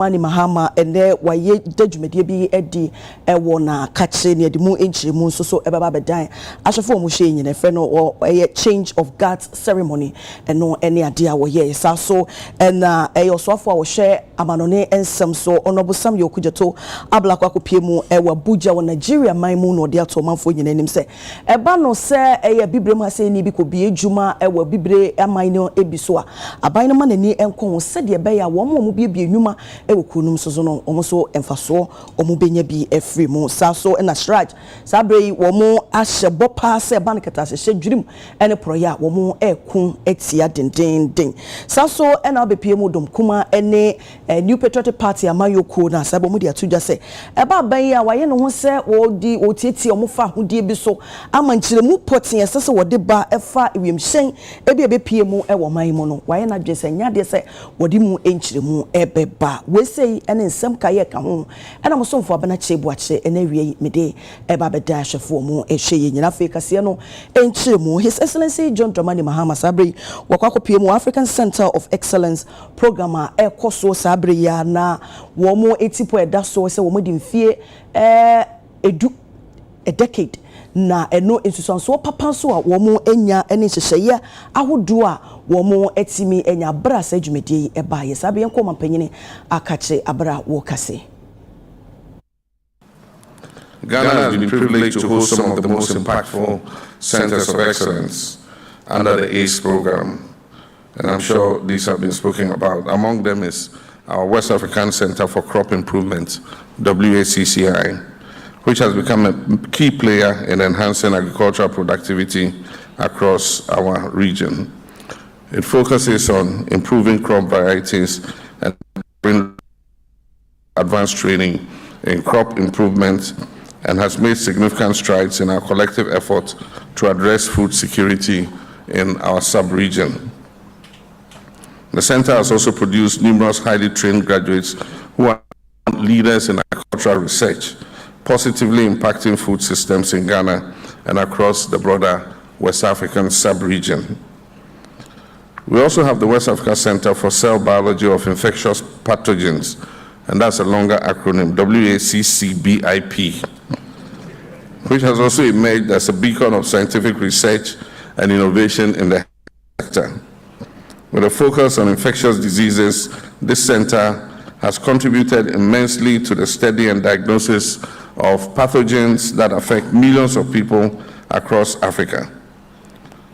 Mani Mahama and there why ye judgment be Eddie Ewana catching the moon inch moon so ever die. As a form of in a friend or a change of guards ceremony and no any idea what ye is also and a also for share Amanone and some so honorable Sam Yokujato Ablakwaku Piemu Ewa Buja or Nigeria my moon or dear to for your name say Ebano say a bibrema say ni biko be Juma Ewa Bibre Amino Ebiswa Abinaman and ni enko said ye bear one more be numa Ewokunum sozono omoso emfaso omubenya bi efri mu saso na shraj sabrei womo ahye bopa se bankata se dwirim ene proya womo ekun etia den saso na obepie mu dom kuma ene New Patriotic Party amayoko na sabo mu dia tudwa se eba ban ya waye no ho se wodi otietie omofa hodie bi so amanchire mu poten sese wode ba efa ewemhyen ebi ebepie mu ewo man mu no waye na dwese nyade se wodi mu enchire mu ebeba we say and in some kaye ka ho and am so for abana chebu ache and awie Midday eba be dash for mu ehye nyina fe kase no enchire mu His Excellency John Dramani Mahama Sabri wakwakopie mu African Center of Excellence program a ekoso Sabri ya na wo mu etipo eda so se wo mu di mfie edu a decade na eno institution papa so a wo mu enya ene hyehye ahodo a wo mu etimi enya bra sa dwumedie e ba ye sabe enko mampanyine akache abra wo kase. Ghana has been privileged to host some of the most impactful centers of excellence under the ACE program, and I'm sure these have been spoken about. Among them is our West African Center for Crop Improvement, WACCI, which has become a key player in enhancing agricultural productivity across our region. It focuses on improving crop varieties and advanced training in crop improvement and has made significant strides in our collective effort to address food security in our sub-region. The center has also produced numerous highly trained graduates who are leaders in agricultural research, positively impacting food systems in Ghana and across the broader West African sub-region. We also have the West Africa Center for Cell Biology of Infectious Pathogens, and that's a longer acronym, WACCBIP, which has also emerged as a beacon of scientific research and innovation in the sector. With a focus on infectious diseases, this center has contributed immensely to the study and diagnosis of pathogens that affect millions of people across Africa.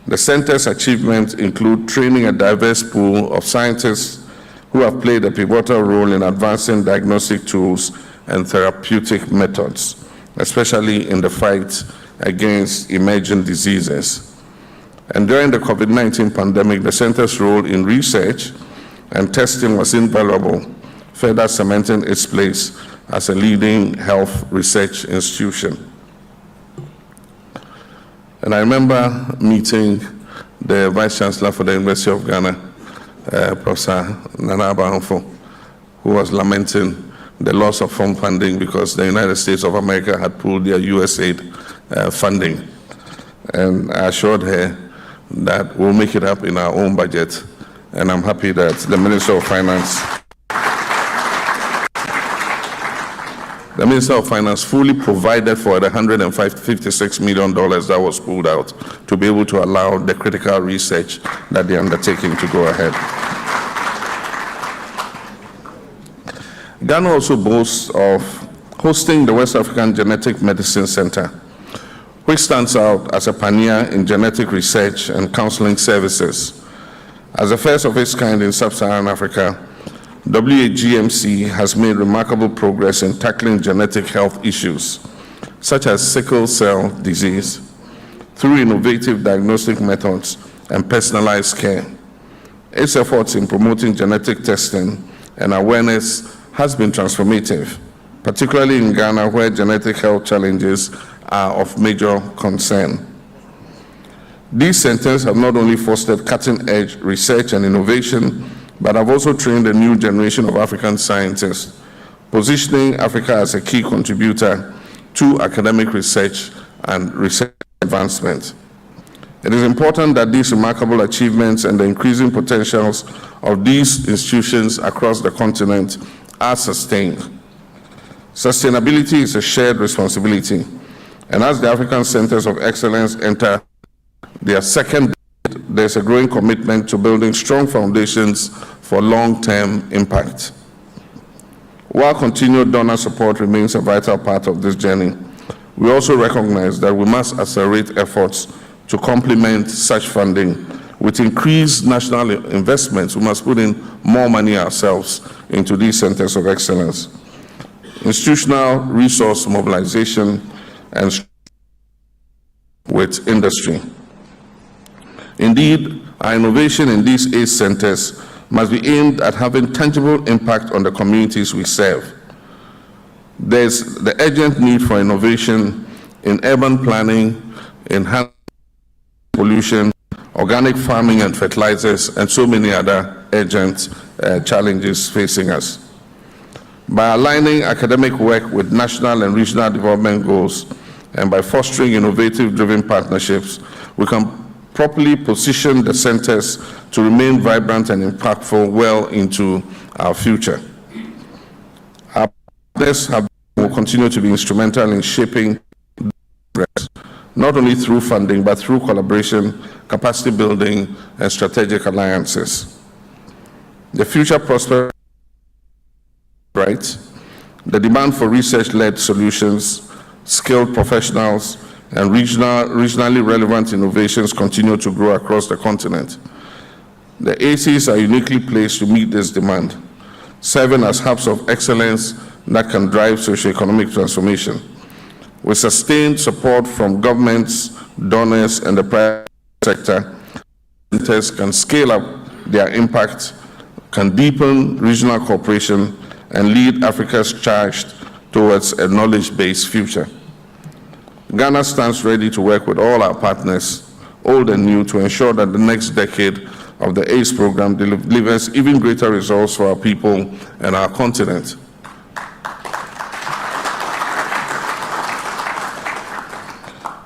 The center's achievements include training a diverse pool of scientists who have played a pivotal role in advancing diagnostic tools and therapeutic methods, especially in the fight against emerging diseases. And during the COVID-19 pandemic, the center's role in research and testing was invaluable, further cementing its place as a leading health research institution. And I remember meeting the Vice Chancellor for the University of Ghana, Professor Nana Abahamfo, who was lamenting the loss of funding because the United States of America had pulled their USAID funding. And I assured her that we'll make it up in our own budget. And I'm happy that the Minister of Finance fully provided for the $156 million that was pulled out to be able to allow the critical research that they're undertaking to go ahead. Ghana also boasts of hosting the West African Genetic Medicine Center, which stands out as a pioneer in genetic research and counseling services. As the first of its kind in sub-Saharan Africa, WAGMC has made remarkable progress in tackling genetic health issues, such as sickle cell disease, through innovative diagnostic methods and personalized care. Its efforts in promoting genetic testing and awareness has been transformative, particularly in Ghana, where genetic health challenges are of major concern. These centers have not only fostered cutting-edge research and innovation, but have also trained a new generation of African scientists, positioning Africa as a key contributor to academic research and research advancement. It is important that these remarkable achievements and the increasing potentials of these institutions across the continent are sustained. Sustainability is a shared responsibility, and as the African Centers of Excellence enter their second decade, there's a growing commitment to building strong foundations for long-term impact. While continued donor support remains a vital part of this journey, we also recognize that we must accelerate efforts to complement such funding with increased national investments. We must put in more money ourselves into these centers of excellence. Institutional resource mobilization and with industry. Indeed, our innovation in these 8 centers must be aimed at having tangible impact on the communities we serve. There's the urgent need for innovation in urban planning, in pollution, organic farming and fertilizers, and so many other urgent challenges facing us. By aligning academic work with national and regional development goals, and by fostering innovative-driven partnerships, we can properly position the centers to remain vibrant and impactful well into our future. Our partners will continue to be instrumental in shaping progress, not only through funding, but through collaboration, capacity building, and strategic alliances. The future prospects bright. The demand for research-led solutions, skilled professionals, and regionally relevant innovations continue to grow across the continent. The ACs are uniquely placed to meet this demand, serving as hubs of excellence that can drive socioeconomic transformation. With sustained support from governments, donors, and the private sector, centers can scale up their impact, can deepen regional cooperation, and lead Africa's charge towards a knowledge-based future. Ghana stands ready to work with all our partners, old and new, to ensure that the next decade of the ACE program delivers even greater results for our people and our continent.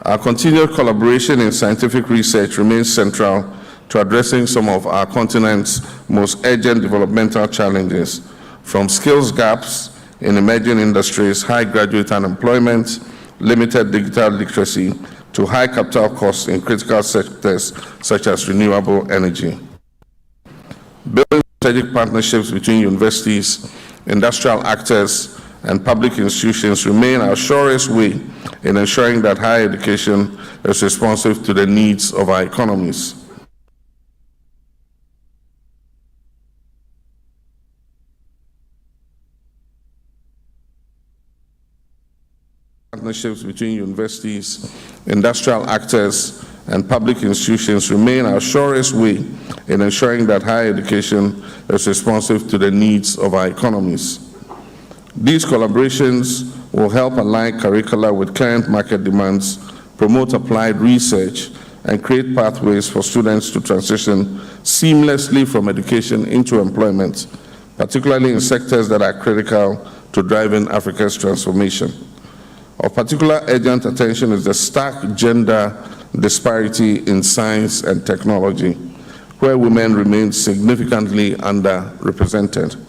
Our continued collaboration in scientific research remains central to addressing some of our continent's most urgent developmental challenges, from skills gaps in emerging industries, high graduate unemployment, limited digital literacy, to high capital costs in critical sectors such as renewable energy. Building strategic partnerships between universities, industrial actors, and public institutions remain our surest way in ensuring that higher education is responsive to the needs of our economies. Partnerships between universities, industrial actors, and public institutions remain our surest way in ensuring that higher education is responsive to the needs of our economies. These collaborations will help align curricula with current market demands, promote applied research, and create pathways for students to transition seamlessly from education into employment, particularly in sectors that are critical to driving Africa's transformation. Of particular urgent attention is the stark gender disparity in science and technology, where women remain significantly underrepresented.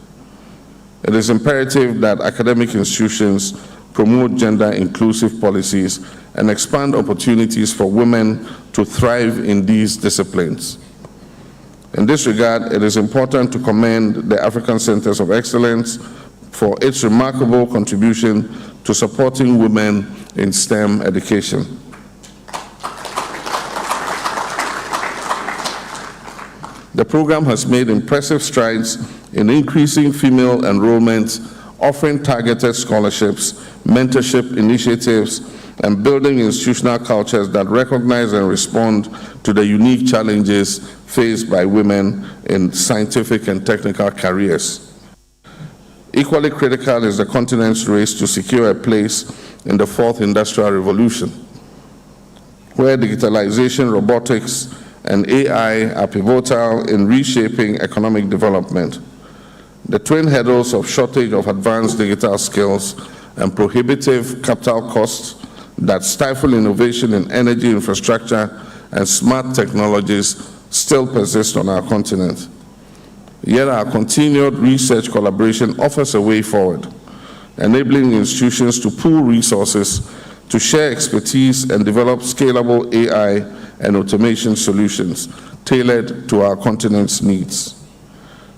It is imperative that academic institutions promote gender-inclusive policies and expand opportunities for women to thrive in these disciplines. In this regard, it is important to commend the African Centers of Excellence for its remarkable contribution to supporting women in STEM education. The program has made impressive strides in increasing female enrollment, offering targeted scholarships, mentorship initiatives, and building institutional cultures that recognize and respond to the unique challenges faced by women in scientific and technical careers. Equally critical is the continent's race to secure a place in the fourth industrial revolution, where digitalization, robotics, and AI are pivotal in reshaping economic development. The twin hurdles of shortage of advanced digital skills and prohibitive capital costs that stifle innovation in energy infrastructure and smart technologies still persist on our continent. Yet our continued research collaboration offers a way forward, enabling institutions to pool resources, to share expertise and develop scalable AI and automation solutions tailored to our continent's needs.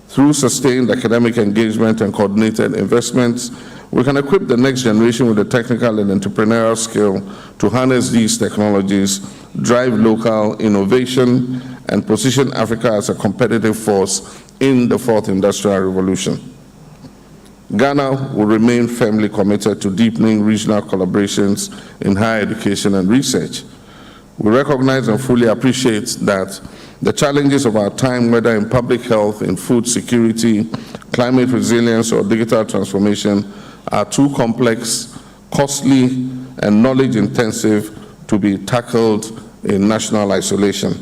Through sustained academic engagement and coordinated investments, we can equip the next generation with the technical and entrepreneurial skill to harness these technologies, drive local innovation, and position Africa as a competitive force in the fourth industrial revolution. Ghana will remain firmly committed to deepening regional collaborations in higher education and research. We recognize and fully appreciate that the challenges of our time, whether in public health, in food security, climate resilience, or digital transformation, are too complex, costly, and knowledge-intensive to be tackled in national isolation.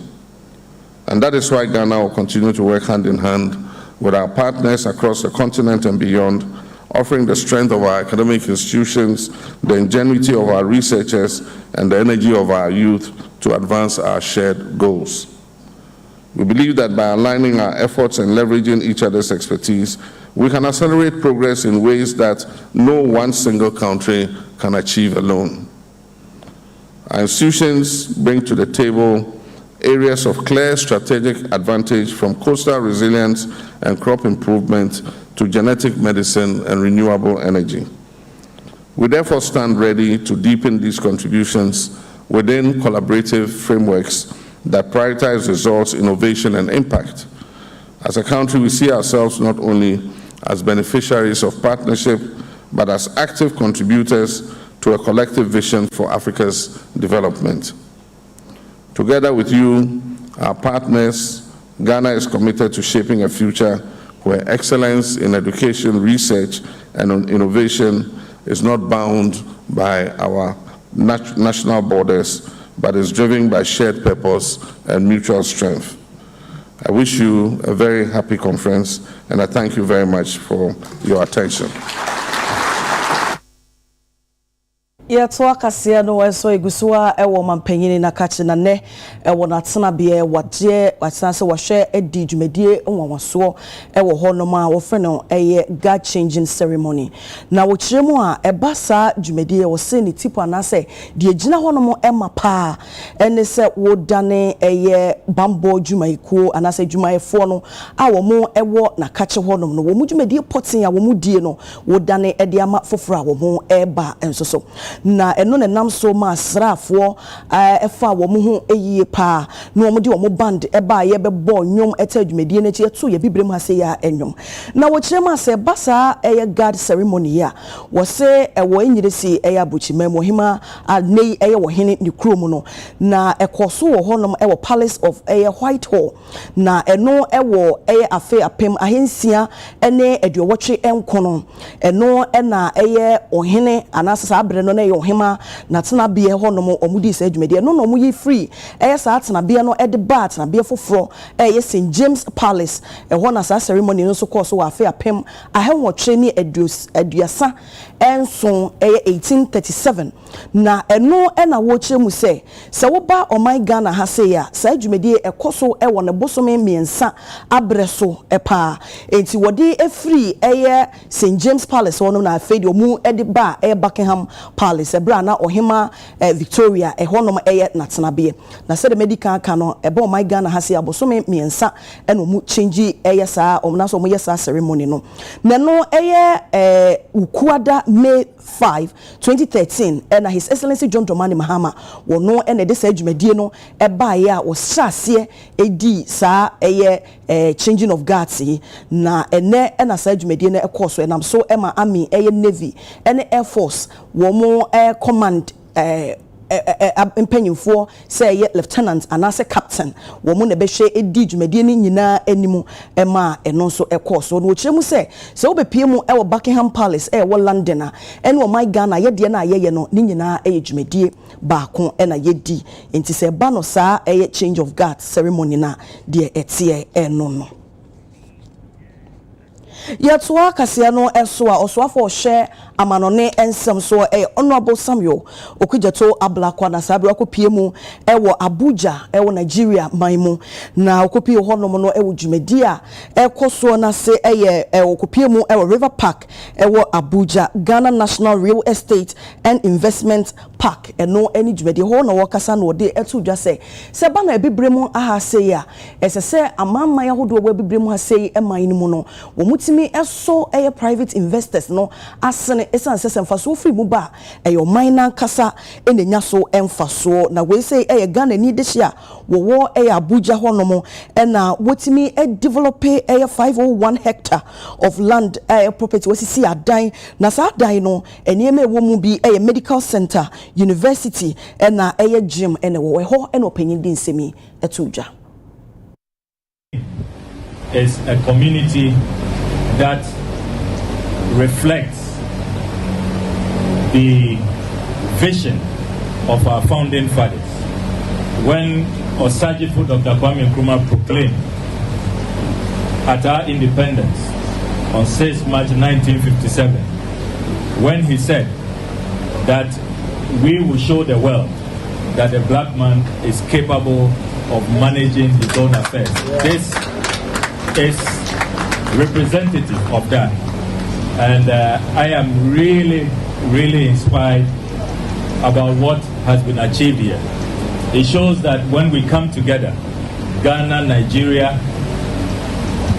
And that is why Ghana will continue to work hand in hand with our partners across the continent and beyond, offering the strength of our academic institutions, the ingenuity of our researchers, and the energy of our youth to advance our shared goals. We believe that by aligning our efforts and leveraging each other's expertise, we can accelerate progress in ways that no one single country can achieve alone. Our institutions bring to the table areas of clear strategic advantage, from coastal resilience and crop improvement to genetic medicine and renewable energy. We therefore stand ready to deepen these contributions within collaborative frameworks that prioritize results, innovation, and impact. As a country, we see ourselves not only as beneficiaries of partnership, but as active contributors to a collective vision for Africa's development. Together with you, our partners, Ghana is committed to shaping a future where excellence in education, research, and innovation is not bound by our national borders, but is driven by shared purpose and mutual strength. I wish you a very happy conference, and I thank you very much for your attention. Yɛtoa kaseɛ no ɛso egusua ɛwɔ mampanyini na kache na ne ɛwɔ natena bie wagye watena se wahwɛ edi dwumadie nwanwasoɔ ɛwɔ hɔ no ma wɔfrɛ no ɛyɛ God changing ceremony na wɔkyerɛ mu a ɛba saa dwumadie wɔ se ne tipo anase die gyina hɔ no mo ɛma pa ɛne sɛ wodane ɛyɛ bambo dwumayikuo anase dwumayɛfoɔ no a wɔn ɛwɔ na kache hɔ no no wɔn dwumadie pɔten a wɔn die no wodane ɛde ama foforɔ a wɔn ɛba enso so na eno ne nam so ma asrafo efa wo mu ho eyie pa na wo de wo band eba ye bebo nwom eta adwumedie na chi eto ye bibrem ha se ya enwom na wo kire ma se basa eye God ceremony ya wo se wo enyiresi eye abochima mo hima anei eye wo hene ne krom no na ekoso wo honom wo palace of eye White Hall na eno wo eye afe apem ahensia ene aduowotwe enkono eno na eye ohene anasa abre no na ohima na tena bie ho no mo omudi se adwumade no no mo yi free sa tena bie no de ba tena bie foforo St James Palace ho na sa ceremony no so course wa afa apem ahenwotwe ni aduasa enso 1837 na eno na wo kire mu se wo ba oman Ghana ha se ya sa adwumade ekoso wo ne bosome miensa abreso pa enti wodi free St James Palace ho no na afedi omu de ba Buckingham Palace ebra na ohima Victoria ehonom natenabe na se de medical aka no ebe my Ghana ha se abosome miensa eno mu change saa omna so mo yesa ceremony no na no ukuada May 5 2013 and His Excellency John Dramani Mahama wono ene de sa adwumadie no eba ye a wo hyase edi saa changing of guards na ene na sa adwumadie no ekoso enam so ema army navy ene air force wo mo command empanyimfo say lieutenant anase captain wo mu ne be hwe edi dwumadie ni nyina animu ema eno so ekoso no kire mu se wo bepie mu wo Buckingham Palace wo London a ene wo my Ghana ye de na ye no ni nyina dwumadie baako na ye di enti se ba no saa change of guard ceremony na de etie eno no Yatoa Kasiano Eswa Oswa for share Amanone and some so Honorable Samuel Okujato Ablakwa na sabi wakopie ewo Abuja ewo Nigeria maimu na okopie honomo ewo Jumedia ekoso na se okopie ewo River Park ewo Abuja Ghana National Real Estate and Investment Park eno eni Jumedia ho na wakasa no de etu dwa se bana ebibremu aha se ya esese amama ya hodo ebibremu ha se eman ni mu no wo mutimi eso private investors no asene esan sese mfaso free mu ba minor kasa enenya so emfaso na we say Ghana ni de hia wo Abuja honomo na wotimi develop 501 hectare of land property wasisi adan na sa adan no enieme wo mu bi medical center university na gym ene wo ho ene opanyin din semi etuja is a community that reflects the vision of our founding fathers. When Osajifo Dr. Kwame Nkrumah proclaimed at our independence on 6 March 1957, when he said that we will show the world that the black man is capable of managing his own affairs. This is representative of that. And I am really inspired about what has been achieved here. It shows that when we come together, Ghana, Nigeria,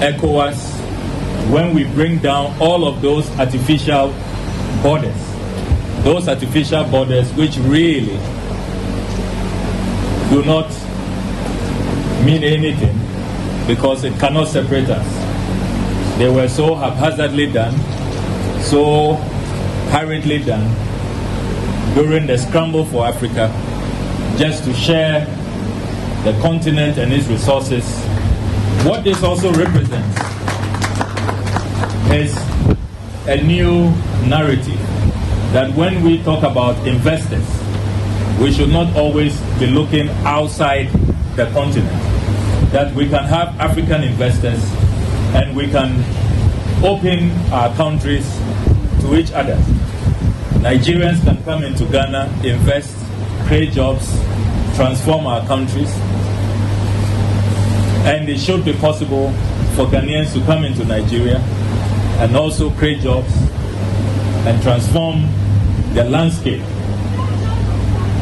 ECOWAS, when we bring down all of those artificial borders which really do not mean anything because it cannot separate us. They were so haphazardly done, so hurriedly done during the scramble for Africa, just to share the continent and its resources. What this also represents is a new narrative that when we talk about investors, we should not always be looking outside the continent, that we can have African investors and we can open our countries to each other. Nigerians can come into Ghana, invest, create jobs, transform our countries, and it should be possible for Ghanaians to come into Nigeria and also create jobs and transform the landscape,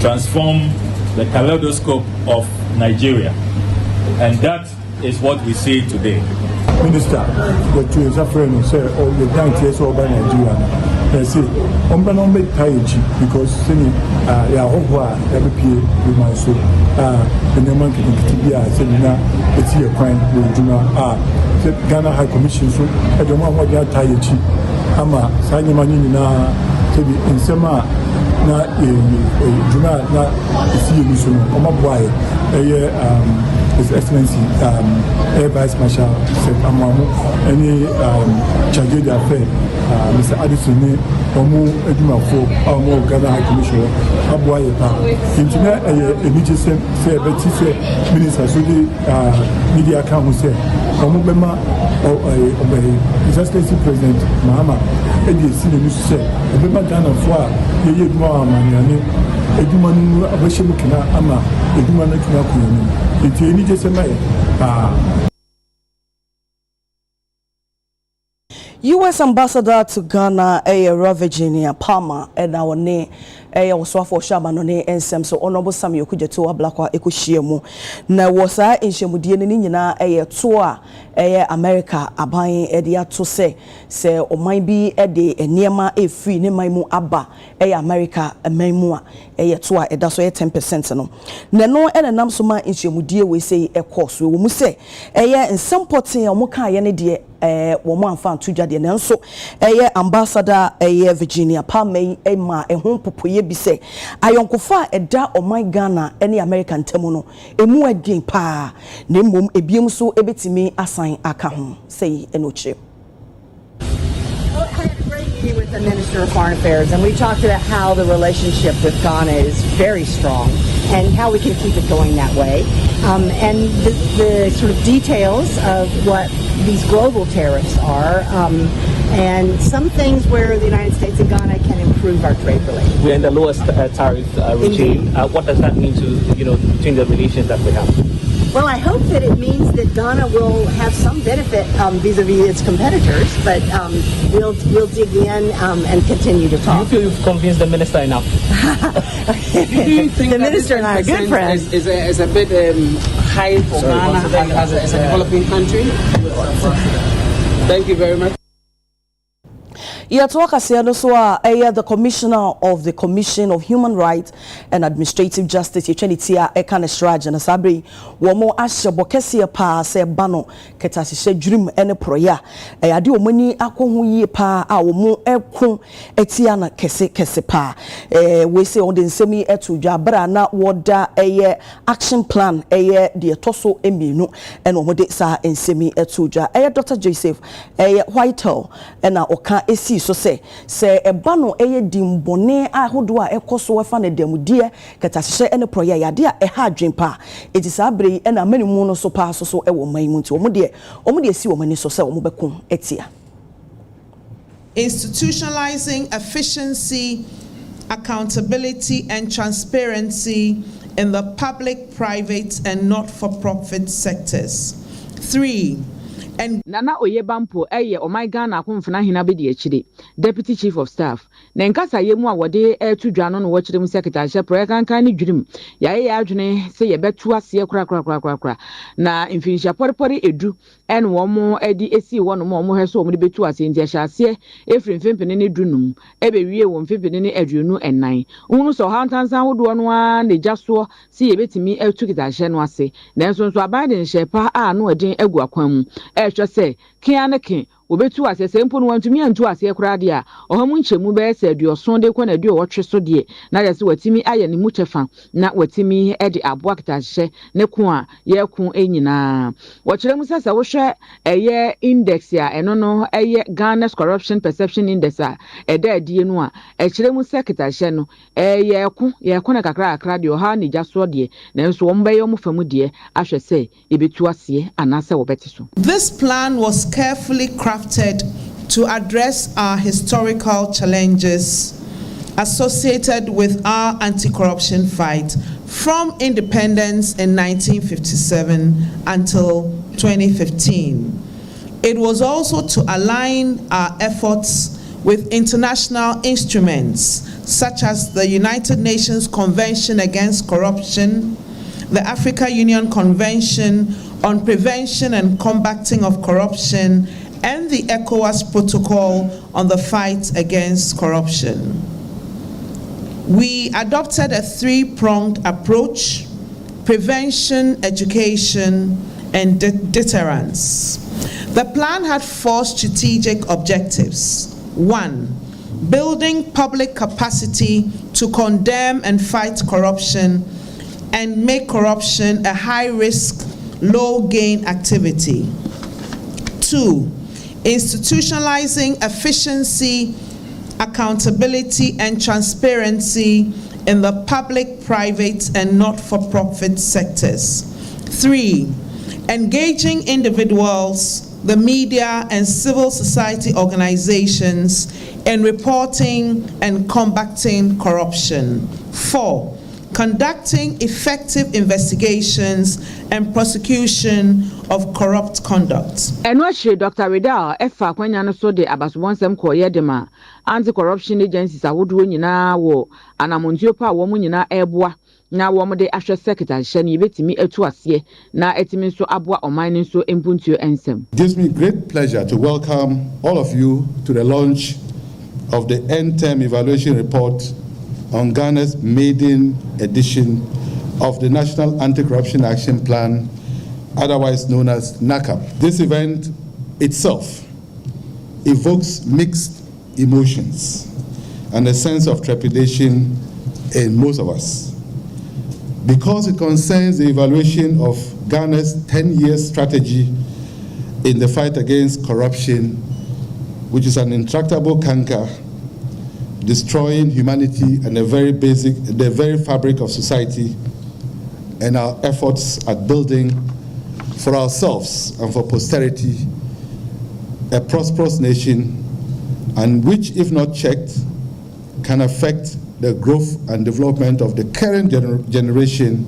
transform the kaleidoscope of Nigeria. And that is what we see today. Minister, the two is a friend who said, oh, the 90 years old by Nigeria. I say, I'm going to make Taiji because singing, yeah, over every PA with my soul. The name of the seminar, it's here crime with Juna. Ghana High Commission, so I don't know what they are Taiji. I'm a signing money now to be in summer. Na Juna na isi emisono ọmọ boy His Excellency Air Vice Marshal said amamu any charge d'affaires Mr. Addison ne ọmọ edumafo ọmọ Ghana High Commission aboye pa intina emije se beti se minister so the media kan ho se ọmọ bema His Excellency President Mahama edi esi ne nusu se bema Ghana fo a yeye eduma amanyane eduma nu abahye kina ama eduma na kina ko ni enti eni je se mai US Ambassador to Ghana, Virginia Palmer, and our name, also for Shamanone and Sam, so Honorable Samuel Kujato, Ablakwa, Ekushiemu. Now, was I in Shemudianina, tour, America, Abain, Edia to say, or might be a day, a nearma, a free, Nemaimu Abba, America, a Maimua, tour, a that's 10%. No, no, and a Namsuma in Shemudia, we say, a course, we will say, in some ports, a Moka, any dear. Woman found to jadi na nso ambassador Virginia Palmer ma ehun popoye bi se ayonkofa eda oman Ghana ene American temu no emu adwen pa na mmom ebiem so ebetimi asan aka ho sei enoche. With the Minister of Foreign Affairs, and we talked about how the relationship with Ghana is very strong and how we can keep it going that way. and the sort of details of what these global tariffs are, and some things where the United States and Ghana can improve our trade relations. We're in the lowest tariff regime. What does that mean to between the relations that we have? Well, I hope that it means that Ghana will have some benefit vis-a-vis its competitors, but we'll dig in and continue to talk. Do you feel you've convinced the minister enough? Do you think the minister and I are good friends? Is a bit high for Ghana as a developing country? Thank you very much. Yatwaka Sianoswa, the Commissioner of the Commission of Human Rights and Administrative Justice, Yechenitia Ekane Shraj and Sabri, Womo Asha Bokesia Pa, Se Bano, Ketasishe Dream and Proya, Adi Omani Akon Pa, our Mo Ekon, Etiana Kese Pa, we say on the semi etuja, Brana, Wada, action plan, the Toso Eminu, and Omode Sa and semi etuja, Dr. Joseph, Whitehall, and Oka Esi. So say ebano dimbone ahodo a ekoso wefa na demudie ketasehye ene proya yade a ha adwen pa etisabere ena manimu no so pa so ewo manmu nti omde si wo mani so se wo beko etia. Institutionalizing efficiency, accountability and transparency in the public, private and not-for-profit sectors. 3. And Nana Oyebampo o my Ghana akomfana hina be de akire Deputy Chief of Staff na nkasa yemu a wode to dwano no wo kire mu secretary prayer kankan ni dwurim ya adwene se ye betu ase kra na infinisha poripori edu en wo mo edi esi wo no mo heso wo de betu ase ntia hyase efrim fempene ne dunum ebe wie wo fempene ne aduonu ennan unu so hantansan wodo no a ne jaso se ye betimi etu kitahye no ase na nso abade nhyepa a no eden agu akwan mu say, Kianaki, Obetu as a simple one to me and to us a cradia, or Hamunche Mube said your Sunday when I do watch so dear. Now that's what Timmy I and Mutefan, not what Timmy Eddie Abwakta, Nekua, Yakun Enina. What Chemus I will share a year index ya, and no, a year Ghana's corruption perception index, a dead Dienua, a Chemus secretary, Shano, a Yakun, Yakuna Cradio, Hani just so dear, then swam by your Mufamudie, I should say, it be to us here, and answer or better so. This plan was carefully crafted to address our historical challenges associated with our anti-corruption fight from independence in 1957 until 2015. It was also to align our efforts with international instruments such as the United Nations Convention Against Corruption, the Africa Union Convention on Prevention and Combating of Corruption, and the ECOWAS Protocol on the Fight Against Corruption. We adopted a three-pronged approach: prevention, education, and deterrence. The plan had 4 strategic objectives. 1, building public capacity to condemn and fight corruption and make corruption a high-risk, low-gain activity. 2, institutionalizing efficiency, accountability, and transparency in the public, private, and not-for-profit sectors. 3, engaging individuals, the media, and civil society organizations in reporting and combating corruption. 4, conducting effective investigations and prosecution of corrupt conduct. And what should Dr. Ridal, Efa Kwanyano so de Abaswansem Koyedema, anti-corruption agencies are would win na wo, and Amontiopa woman in Ebwa, now one de Asher Secretary, Shani Betimi Etuasie, na Etiminso Abwa or mining so impuntio ensem. It gives me great pleasure to welcome all of you to the launch of the end-term evaluation report on Ghana's maiden edition of the National Anti-Corruption Action Plan, otherwise known as NACAP. This event itself evokes mixed emotions and a sense of trepidation in most of us, because it concerns the evaluation of Ghana's 10-year strategy in the fight against corruption, which is an intractable canker destroying humanity and the very fabric of society, and our efforts at building for ourselves and for posterity a prosperous nation, and which, if not checked, can affect the growth and development of the current generation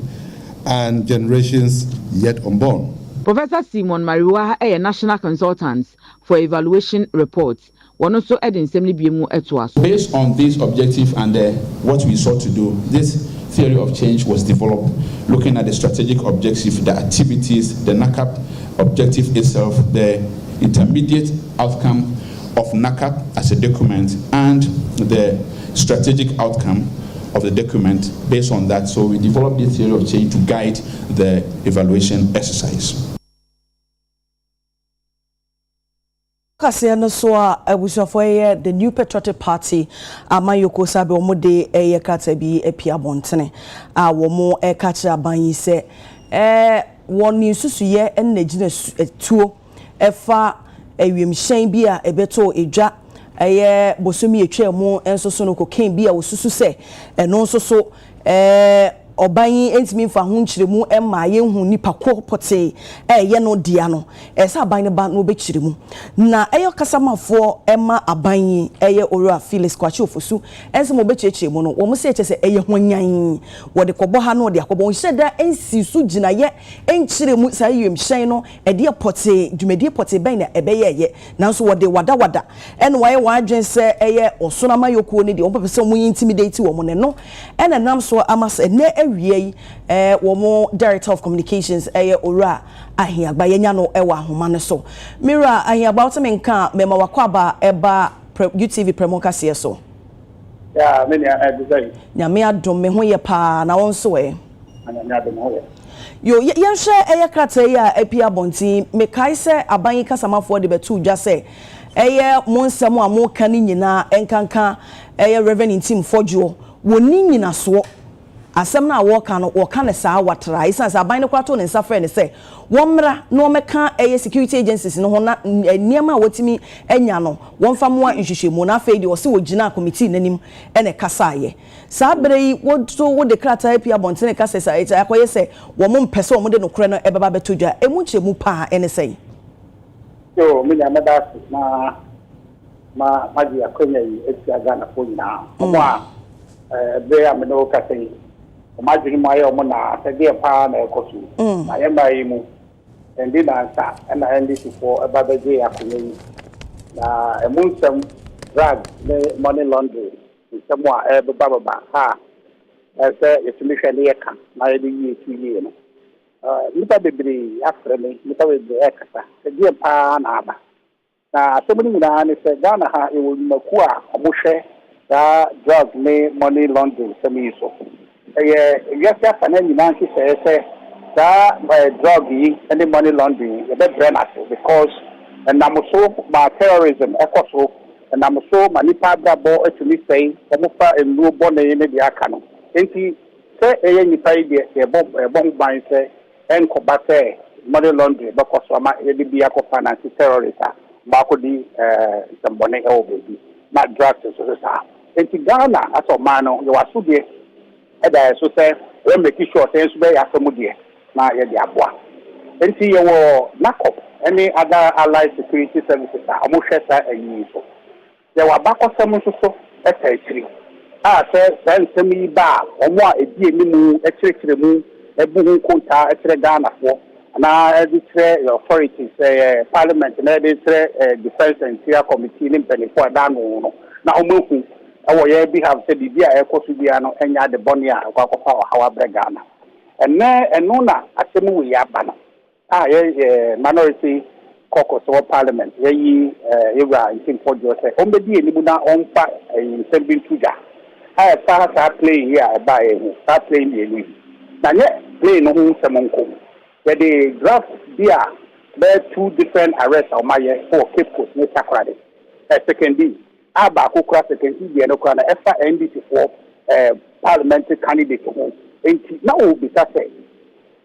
and generations yet unborn. Professor Simon Mariwa, a national consultant for evaluation reports, one also adding to us. Based on this objective and what we sought to do, this theory of change was developed looking at the strategic objective, the activities, the NACAP objective itself, the intermediate outcome of NACAP as a document, and the strategic outcome of the document based on that. So we developed this theory of change to guide the evaluation exercise. The New Patriotic Party, Amayoko Sabe Omode Eye Katabi Epia Bontene, Womo E Kacha Banyi se, one new susuye and Negina tuo, Efa, Ewim Bia, Ebeto, Eja, Aye Bosumi Eche Mo, and Sosono Cocaine Bia, Susu se, and also so, Obanyi entimi fa ho nkyiremu ma ye hu nipa kopote ye no dia no esa aban ba no be kyiremu na eyo kasamafo ma abanyi ye Ora Felix Kwachi Ofosu ense mo be kyekyremu no wo mo se eche se ye honyan wo de kobo ha no de akobo hyeda ensi su gina ye enkyiremu sa yem hyen no de pote dwumedie pote ban na ebe ye nanso wo de wada ene waye wadwen se ye osonama yokuo ne de wo pese mo intimidate wo mo ne no ene nam so amase ne womo Director of Communications Ora Ahiagba yenya no ewa ahoma ne so Mira Ahiagba utemenka mema wakwaba eba UTV Premoka so ya me nya design nya me adom me ho ye pa na won so nya adom ho yo yenhwe krata ya apia bonti me kai se aban kasamafo de betu dwa se monsam a mo kan nyina enkanka Reverend Team Fojo woni nyina so asem na woka ne saa watra isansa aban ne kwato ne nsafre ne se womra no meka security agencies no ho na niema wotimi enya no wonfa mo nhwehwemu na afei de wo se wogina committee nanim ene kasaye saa bere yi wo de krata apia bontene kasa sa akoye se wo mo mpese wo mo de no kore no ebaba betodwa emu chemu pa ene sei yo me na meda ma di akonya yi etia Ghana fo nyina mo a be am no kasa yi imagine my own na sege pa na ekosu na yemba yimu endi na sa na endi for ababeje akunyi na emunsem drug the money laundering somewhere baba ha say yetumi hwe ne yeka na yedi yi tuyi no nipa bebre afre me nipa bebre ekasa sege pa na aba na somebody na ne se Ghana ha e wo maku a omohwe da drug ne money laundering semi so yes, and you want to say that drug and the money laundering, the brain because and I'm so my terrorism, ecoso, and I'm so manipa brabo to me say, Omufa and no bonne in the Akano. And he say, any pay the bomb by say, and combat money laundering because I'm a Biako finance terrorist, Bakodi, some bonnet over, not drugs as well. And to Ghana, as a man, you are so dear. So say we make sure things be asomudie na ye de aboa enti ye wo NACAP any other allied security services a mo hwesa ayi so ye wa bakosem so etachiri a say nsem yi ba omo a edi enimu echirekire mu ebu hu konta etre Ghana fo na editre authorities parliament na editre defense and interior committee ni mpanyefo da no na omohu awo ye bi have said bibia ekosu bia no enya de bone a akwakofa hawa bregana eno na asemu wi abana ye minority caucus of parliament ye Ira in Fojo say ombedi enibu na onfa nsembin tuja start playing here by start playing the enu na ye play no hu semonko where the draft bia there two different arrests on my for Cape Coast ne Sakrade second aba kokura second be no kwa na efa NDC for parliamentary candidate ho enti na o bi say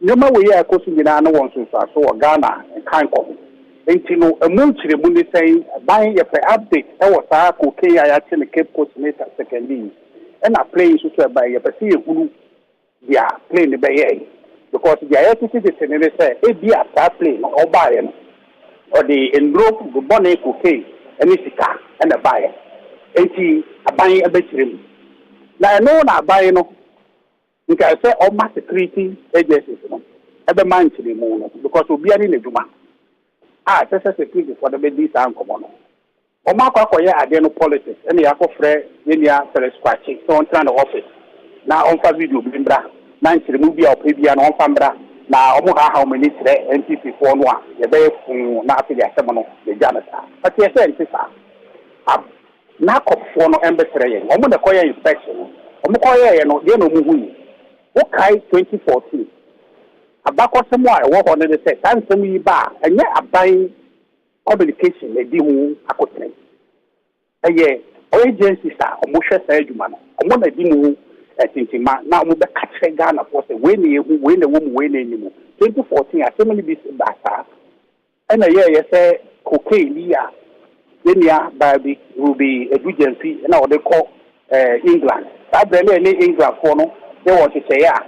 nyoma we ya kosu nyina no won so Ghana kan ko enti no emunchire mu ni say ban ye pe update e wo sa ko ke ya te ne Cape Coast ne second e na play so so ba ye pe se hulu dia play ne be ye because the ISCC is in the say, it be a star plane or buy or the enroll the bonnet cocaine and it's a car and a buyer. And a buying a bedroom. Now I know not buying no. You can say all my security agencies, every man to the moon because we'll be in the Juma. That's a security for the babies and common. Omako koye adeno politics ene yako frɛ yenia telesquatching so on trying to office na on fa video bimbra na nchirimu bia opebia na on fa mbra na omo ha many sre NPP for no a ye be fun na afidi asem no ye janata but ye say ntisa na kopfo no embe sre ye omo de koye inspection omo koye ye no de no mu hu wo kai 2014 abakosemo a wo ho ne de say tansem yi ba enye aban communication e di hu akotre eye agencies a omo hwe sa adwuma no omo na di mu tintima na omo be katre Ghana for say we na ehu we na wo mu we na enimu 2014 assembly bi basa ena ye say cocaine ya yenia baby ruby agency na we call England that be na England for no they want to say ya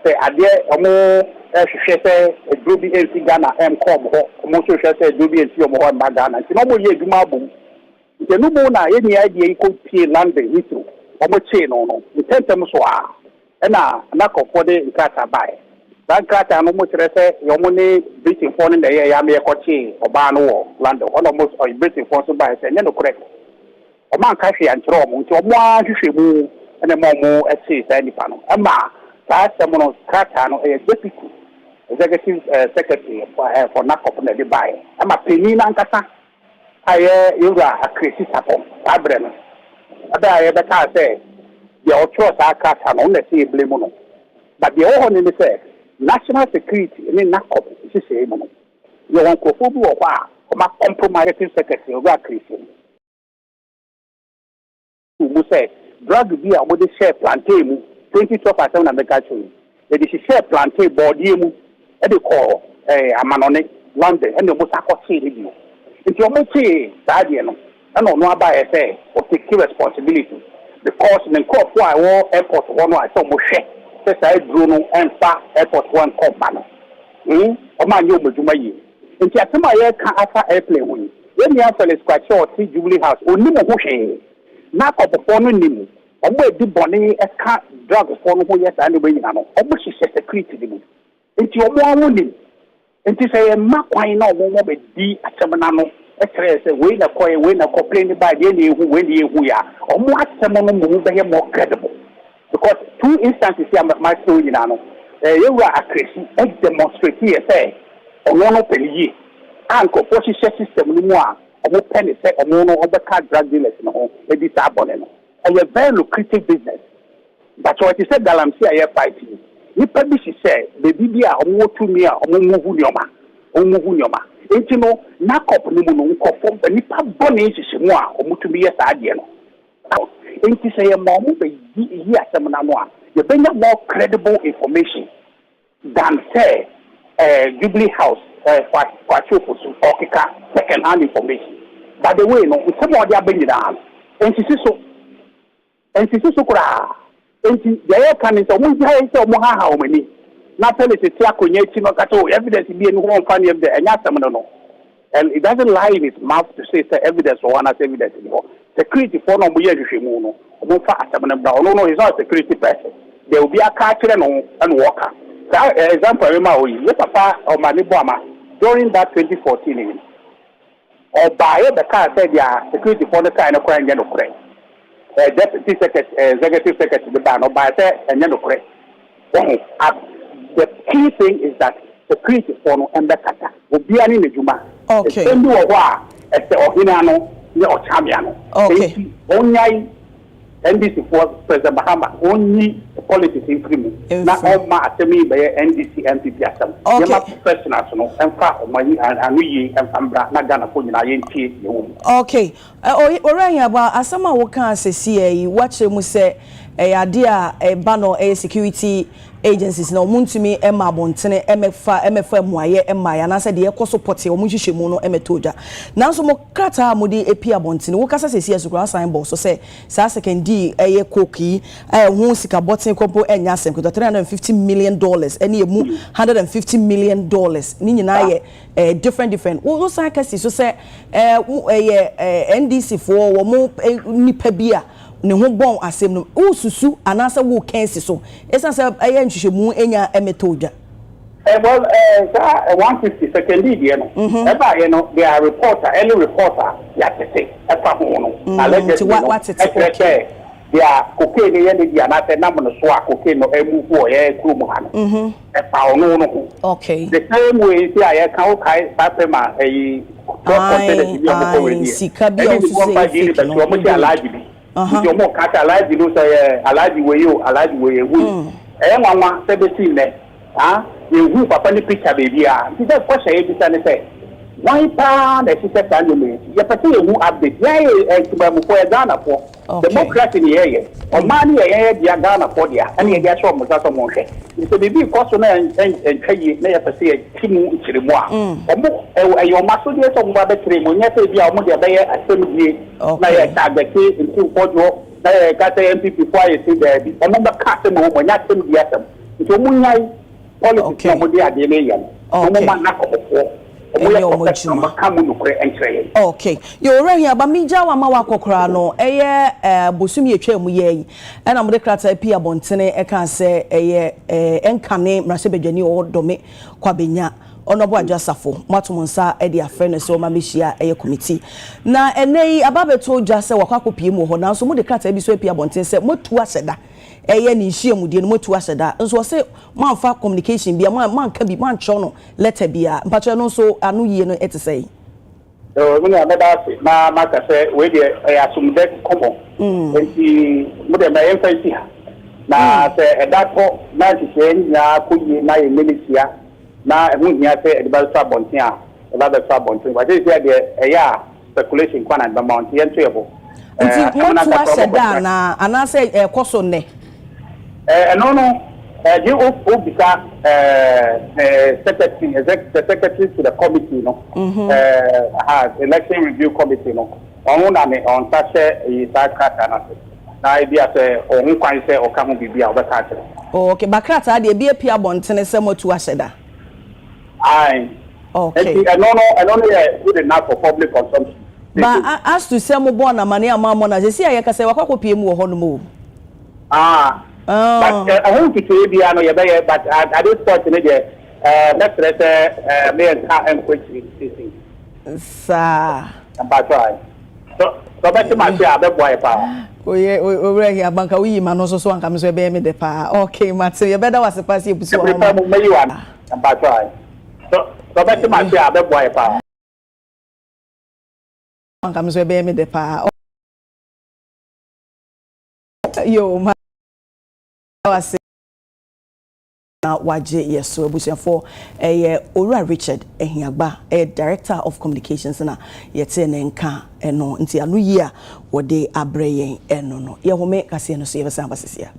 say ade omo hwehwe say ruby NC Ghana com ho omo so hwehwe say ruby NC omo ho na Ghana nti no mo ye adwuma abom nti no mo na yenia idea iko pie London hitro omo che no intentem so a na kofo de nkata bai that nkata no mo kire say yo mo ne Britain for no dey ya me ekoche oba no wo London almost or Britain for so bai say no correct o man ka hwe antro mo nti omo ahwehwe mu ene mo ese say nipa no ama ka semono nkata no e deputy executive secretary for NACAP na de bai ama peni na nkata aye yoga akresi sapon abre no ada aye beka say the authors are nkata no na say blame no but the whole ni say national security ni NACAP is say mo no you want ko bi wo kwa o ma compromise secretary yoga akresi mu say drug bi a mo de share plantain mu 2012 na meka choyi they share plantain body mu e dey call amanone London and the most akọchi review nti o mechi saade no na no aba e say o take responsibility because the call for our airport one I saw mo hwe say say duro no enfa airport one come ba no o ma nyo moduma yi nti atema ye ka afa airplane wo ye nia Felix Kwache o ti Jubilee House oni mo ho hwe na kopofo no nimu omo edi boni e ka drug for no ho yes and be nyina no omo hye security di mu nti omo awoni nti say makwan na omo be di atemna no e kire say we na complain by the ehu we na ehu ya omo atem no mo be more credible because two instances here my story nyina no you were akresi e demonstrate here say omo no peliye anko position system no mu a omo pen say omo no obeka drug dealers no e di sa abone no a very lucrative business but what you said galamsey aye fighting nipa bi say baby bi a omo tu mi a omo muhu nyoma enti no NACAP ni mu no nkofo nipa bone hihye mu a omo tu mi ye saade no enti say ye mo be yi asem na no a ye benya more credible information than say Jubilee House for chofosu or kika second hand information by the way no some of the abanyina enti so kura enti ya kan nso mo ji hayi se mo ha o mani na tele se ti akonya ti no kata o evidence bi enu ho mfa ne de enya asem no and it doesn't lie in its mouth to say evidence or one as evidence no security for no mo ye hwehwemu no mo fa asem no bra no he's not a security person there will be a car kire no and worker that example we ma o yi papa o ma ni bo ama during that 2014 or by the car said their security for the car no kwa nya no correct deputy secretary executive secretary the ban or by say and no correct the key thing is that security for no embe kata obi ani na juma okay embi wo ho a ese ohina no ne o chamia no okay onyai NDC for President Bahama only politics in primo na all ma atemi be NDC MPP asem ye ma professionals no emfa omani anuyi emfambra na Ghana ko nyina ye ntie ye wo okay oranya ba asema wo kan asesi yi wa kire mu se idea bano security agencies na omuntumi ema abontene emefa muaye emaya na se de ekoso pote omunhwehwemu no emetoja nanso mo krata modi epi abontene wo kasa sesi asukura sign board so say sa second d koki hu sika botin kopo enya asem ko $350 million ene emu $150 million ni nyina ye different wo sa kasi so say NDC for wo mo nipa bia ne ho bon asem no ususu anasa wo kensi so esa se aye nhwehwemu enya emetoja well 150 second year no eba ye no they are reporter any reporter ya tete efa ho no allegedly what okay they are cocaine ye ne dia na te nam no so a cocaine no emu ho ye krum ha no efa no no okay the same way see aye kan kai papema sika bi o so say no mo dia alaji bi yo mo kata alaji no say alaji we wu nwanwa sebeti ne you papa ni picture baby ti dey question e bisa ne say why pa na ti say tan me ya papa you update ya tiba mu ko Ghana po democracy ni ye o mani ye dia Ghana po dia ani ye dia so mo so mo hwe so baby ko so na kai na ya papa ye timu chiremu a o mo e ma so dia so mo ba tremo nya say bia o mo dia be asem die na ye tagbeke nti ko na ye ka say MPP for ye say there bi o mo ba ka say mo nya asem die asem nti o mo nyai politics na mo dia de le yan o mo ma na ko okay yo re here ba mi ja wa ma wa kokora no eye bosumi etwa mu ye yi e na mo de krata pi abontene e kan se eye enkane mrase bedwani o dome kwa benya onobo ajasafo matomonsa e de afre no se o ma mehia eye committee na enei ababeto jase wakwakopi mu ho na so mo de krata bi so pi abontene se motu aseda eye ni hie mu de no motu aseda nso se manfa communication bia man ka bi man cho no letter bia mpacho no so anu yie no etesei me na da se na maka se we de asumde komo enti mo de na emfancy ha na se edapo na ti se nya ko yie na ye militia na hu nya se edibasa bontin a edibasa bontin wa de de eya speculation kwa na ba mount yen to yebo enti motu aseda na anase koso ne no you obisa secretary secretary to the committee no election review committee no on na me on touch e sakata na idea say on kwan say o ka ho bibia o be ka kire okay bakrata de bia pia bontene se motu aseda ai okay no good enough for public consumption but as to say mo born na mane amamo na se ya ka say wakwakopie mu ho no mo but I want to say be ano ye be but at this point in the let's say me and quick sa about try so but my say abe boy pa oye owre here banka wi ma no so anka me so be me de pa okay mate ye better was pass you pusi o ma me you about try so but my say abe boy pa anka me so be me de pa yo ma wase na waje yeso abusiafo Owura Richard Ehiagba director of communications na yete ne nka eno nti anu yi a wode abreye eno no ye home kase no so ye besa basisia